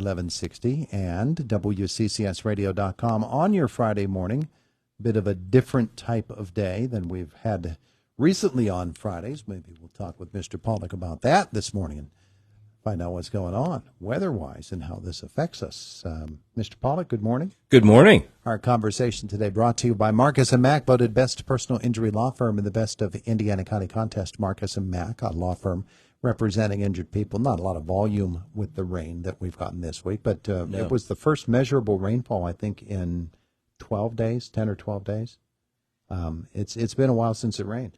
1160 and WCCSradio.com on your Friday morning. Bit of a different type of day than we've had recently on Fridays. Maybe we'll talk with Mr. Pollock about that this morning and find out what's going on weather-wise and how this affects us. Mr. Pollock, good morning. Good morning. Our conversation today brought to you by Marcus & Mack, voted best personal injury law firm in the Best of Indiana County contest. Marcus & Mack, a law firm representing injured people. Not a lot of volume with the rain that we've gotten this week, but It was the first measurable rainfall, I think, in 12 days, 10 or 12 days. It's been a while since it rained.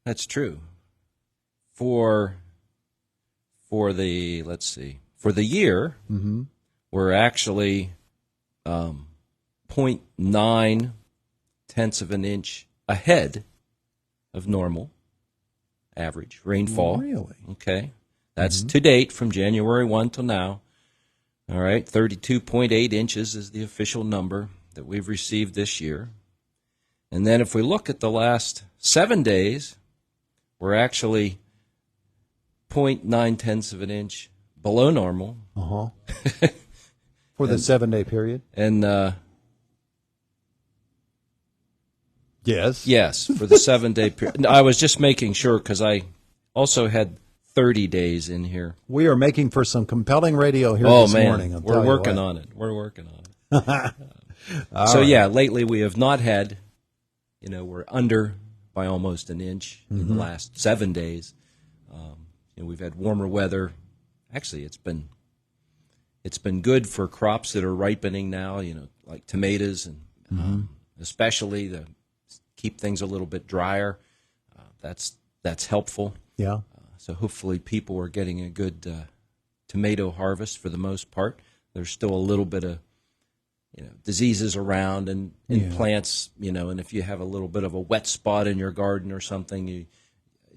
That's true. For the year, we're actually 0.9 tenths of an inch ahead of normal average rainfall. Really? Okay. That's to date from January 1 till now. All right, 32.8 inches is the official number that we've received this year. And then if we look at the last 7 days, we're actually 0.9 tenths of an inch below normal. For the 7-day period? And yes, for the 7-day period. I was just making sure because I also had 30 days in here. We are making for some compelling radio here this morning. We're working on it. We're working on it. Lately we have not had, we're under by almost an inch in the last 7 days. We've had warmer weather. Actually, it's been good for crops that are ripening now, like tomatoes and especially to keep things a little bit drier. That's helpful. Yeah. So hopefully people are getting a good tomato harvest for the most part. There's still a little bit of diseases around and plants, and if you have a little bit of a wet spot in your garden or something,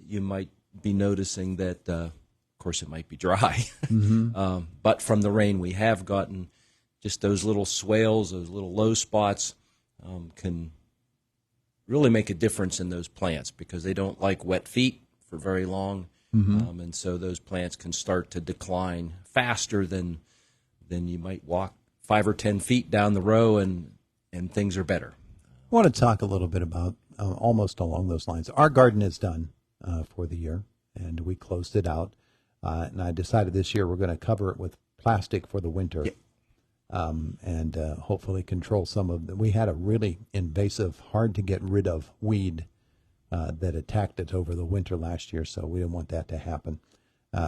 you might be noticing that, of course, it might be dry. But from the rain we have gotten, just those little swales, those little low spots can really make a difference in those plants because they don't like wet feet for very long. And so those plants can start to decline faster than you might walk 5 or 10 feet down the row, and things are better. I want to talk a little bit about almost along those lines. Our garden is done for the year, and we closed it out. And I decided this year we're going to cover it with plastic for the winter, and hopefully control some of the. We had a really invasive, hard to get rid of weed that attacked it over the winter last year, so we didn't want that to happen.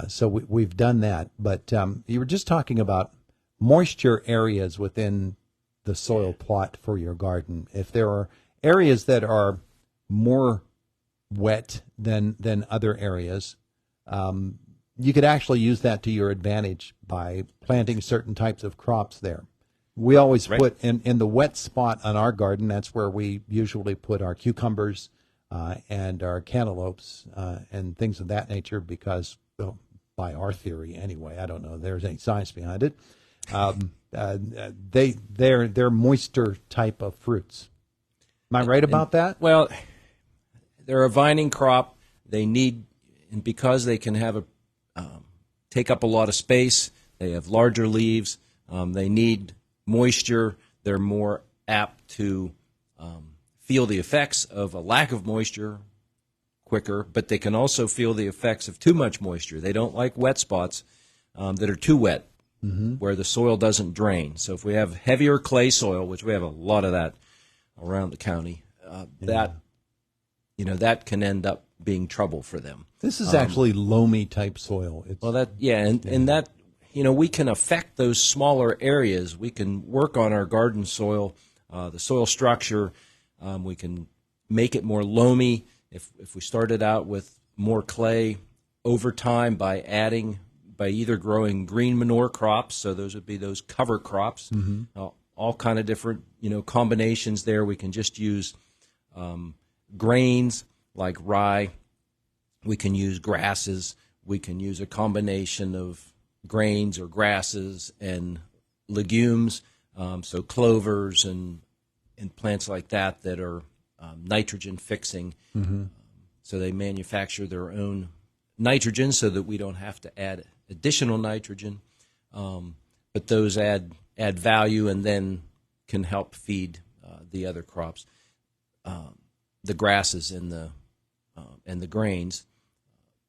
So we've done that. But you were just talking about moisture areas within the soil plot for your garden. If there are areas that are more wet than other areas, you could actually use that to your advantage by planting certain types of crops there. We always put in the wet spot on our garden, that's where we usually put our cucumbers and our cantaloupes and things of that nature because, well, by our theory anyway, I don't know if there's any science behind it, they're moisture type of fruits. Am I right about that? Well, they're a vining crop. They need, and because they can have take up a lot of space, they have larger leaves. They need moisture. They're more apt to feel the effects of a lack of moisture quicker, but they can also feel the effects of too much moisture. They don't like wet spots that are too wet, where the soil doesn't drain. So if we have heavier clay soil, which we have a lot of that around the county, that can end up being trouble for them. This is actually loamy type soil. We can affect those smaller areas. We can work on our garden soil, the soil structure. We can make it more loamy. If we started out with more clay over time by either growing green manure crops, so those would be those cover crops, all kind of different combinations there. We can just use grains like rye. We can use grasses. We can use a combination of grains or grasses and legumes, so clovers and plants like that are nitrogen fixing. So they manufacture their own nitrogen so that we don't have to add additional nitrogen. but those add value and then can help feed the other crops, the grasses and the grains.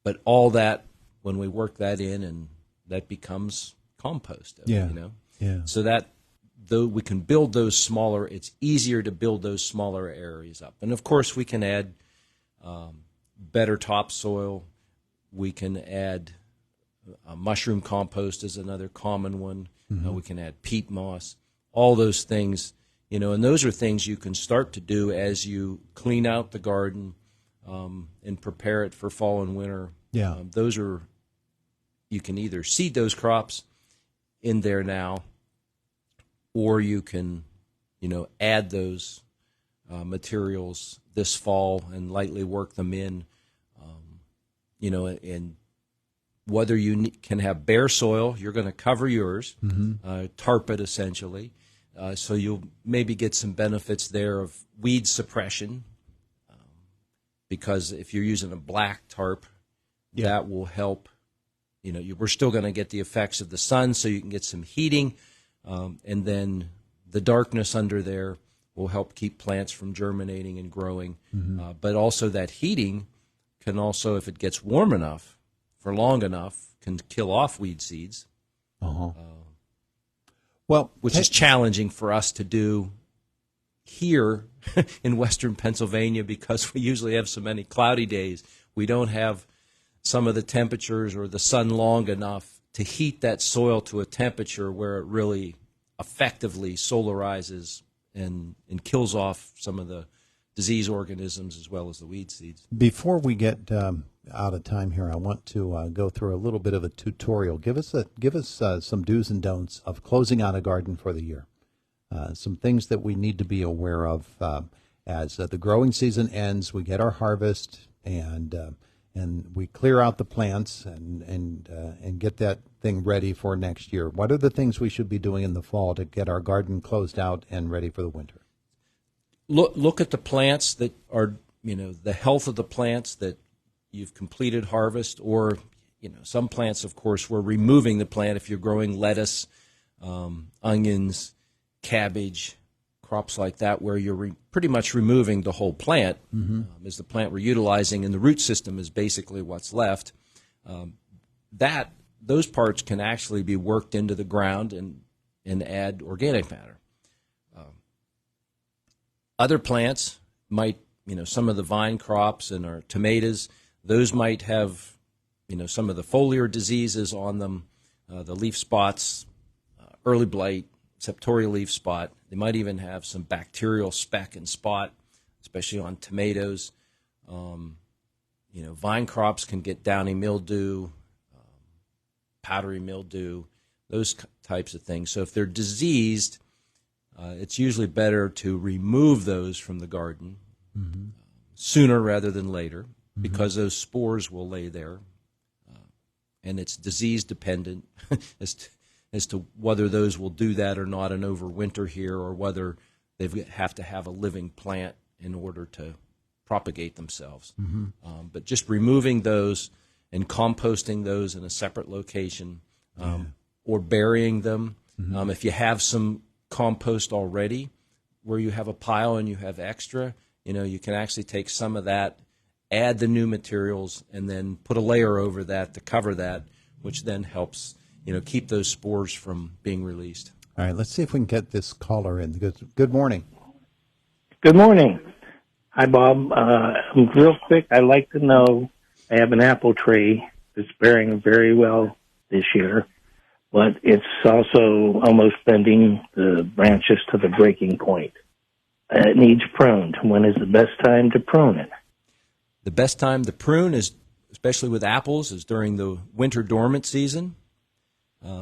But all that, when we work that in, and that becomes compost. Yeah. Yeah. So that though we can build those smaller, it's easier to build those smaller areas up. And of course, we can add better topsoil. We can add mushroom compost is another common one. We can add peat moss. All those things, and those are things you can start to do as you clean out the garden and prepare it for fall and winter. Yeah. Those are, you can either seed those crops in there now, or you can, add those materials this fall and lightly work them in, and whether you can have bare soil, you're going to cover yours, tarp it essentially, so you'll maybe get some benefits there of weed suppression, because if you're using a black tarp, that will help. We're still going to get the effects of the sun, so you can get some heating, and then the darkness under there will help keep plants from germinating and growing. But also that heating can also, if it gets warm enough for long enough, can kill off weed seeds. Well, which is challenging for us to do here in western Pennsylvania, because we usually have so many cloudy days. We don't have some of the temperatures or the sun long enough to heat that soil to a temperature where it really effectively solarizes and kills off some of the disease organisms as well as the weed seeds. Before we get out of time here, I want to go through a little bit of a tutorial. Give us some do's and don'ts of closing out a garden for the year. Some things that we need to be aware of as the growing season ends. We get our harvest and we clear out the plants and get that thing ready for next year. What are the things we should be doing in the fall to get our garden closed out and ready for the winter? Look at the plants that are, the health of the plants that you've completed harvest, or, some plants, of course, we're removing the plant. If you're growing lettuce, onions, cabbage, crops like that, where you're pretty much removing the whole plant, is the plant we're utilizing, and the root system is basically what's left. Those parts can actually be worked into the ground and add organic matter. Other plants might, some of the vine crops and our tomatoes, those might have, some of the foliar diseases on them, the leaf spots, early blight, septorial leaf spot. They might even have some bacterial speck and spot, especially on tomatoes. Vine crops can get downy mildew, powdery mildew, those types of things. So if they're diseased, it's usually better to remove those from the garden sooner rather than later, because those spores will lay there, and it's disease dependent as to whether those will do that or not and overwinter here, or whether they have to have a living plant in order to propagate themselves. But just removing those and composting those in a separate location, or burying them. If you have some compost already where you have a pile and you have extra, you can actually take some of that, add the new materials, and then put a layer over that to cover that, which then helps keep those spores from being released. All right, let's see if we can get this caller in. Good morning. Good morning. Hi, Bob. Real quick, I'd like to know, I have an apple tree that's bearing very well this year, but it's also almost bending the branches to the breaking point. It needs pruned. When is the best time to prune it? The best time to prune is, especially with apples, is during the winter dormant season.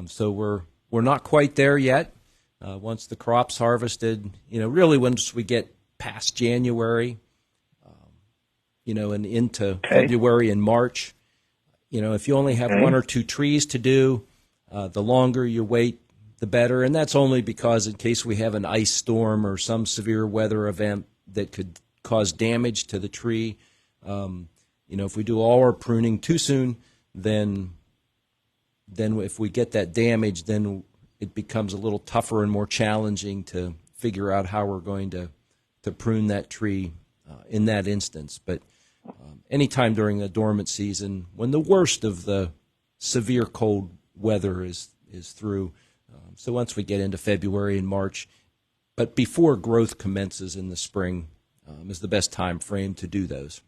So we're not quite there yet. Once the crop's harvested, really once we get past January, and into February and March, if you only have one or two trees to do, the longer you wait, the better. And that's only because in case we have an ice storm or some severe weather event that could cause damage to the tree, if we do all our pruning too soon, then if we get that damage, then it becomes a little tougher and more challenging to figure out how we're going to prune that tree in that instance. But anytime during the dormant season, when the worst of the severe cold weather is through, so once we get into February and March, but before growth commences in the spring, is the best time frame to do those.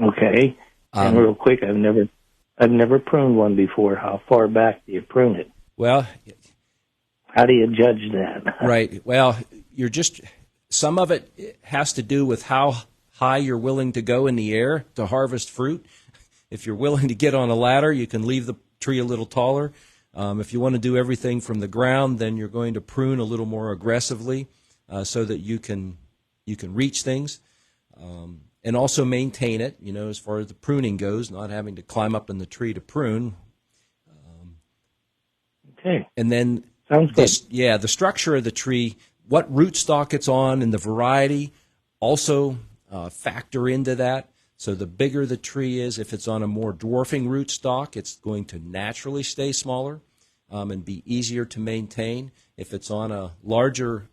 Okay. And real quick, I've never pruned one before. How far back do you prune it? Well, how do you judge that? Right. Well, some of it has to do with how high you're willing to go in the air to harvest fruit. If you're willing to get on a ladder, you can leave the tree a little taller. If you want to do everything from the ground, then you're going to prune a little more aggressively so that you can reach things and also maintain it, as far as the pruning goes, not having to climb up in the tree to prune. Okay. And then sounds good. The structure of the tree, what rootstock it's on and the variety also factor into that. So the bigger the tree is, if it's on a more dwarfing rootstock, it's going to naturally stay smaller and be easier to maintain. If it's on a larger,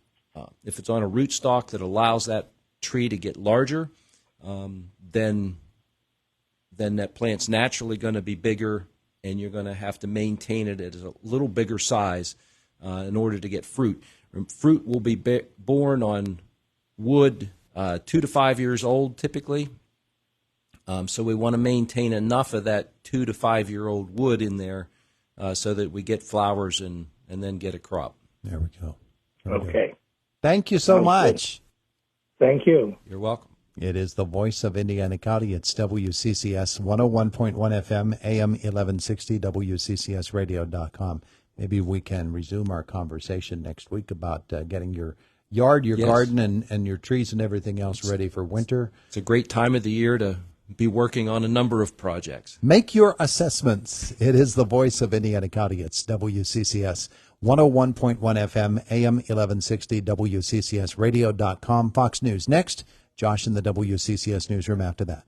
if it's on a rootstock that allows that tree to get larger, then that plant's naturally going to be bigger, and you're going to have to maintain it at a little bigger size in order to get fruit. Fruit will be born on wood 2 to 5 years old typically. So we want to maintain enough of that 2 to 5 year old wood in there so that we get flowers and then get a crop. There we go. Okay. Thank you so much. Thank you. You're welcome. It is the voice of Indiana County. It's WCCS 101.1 FM, AM 1160, WCCSradio.com. Maybe we can resume our conversation next week about getting your yard, your garden, and your trees and everything else ready for winter. It's a great time of the year to be working on a number of projects. Make your assessments. It is the voice of Indiana County. It's WCCS 101.1 FM, AM 1160, WCCSradio.com. Fox News next. Josh in the WCCS newsroom after that.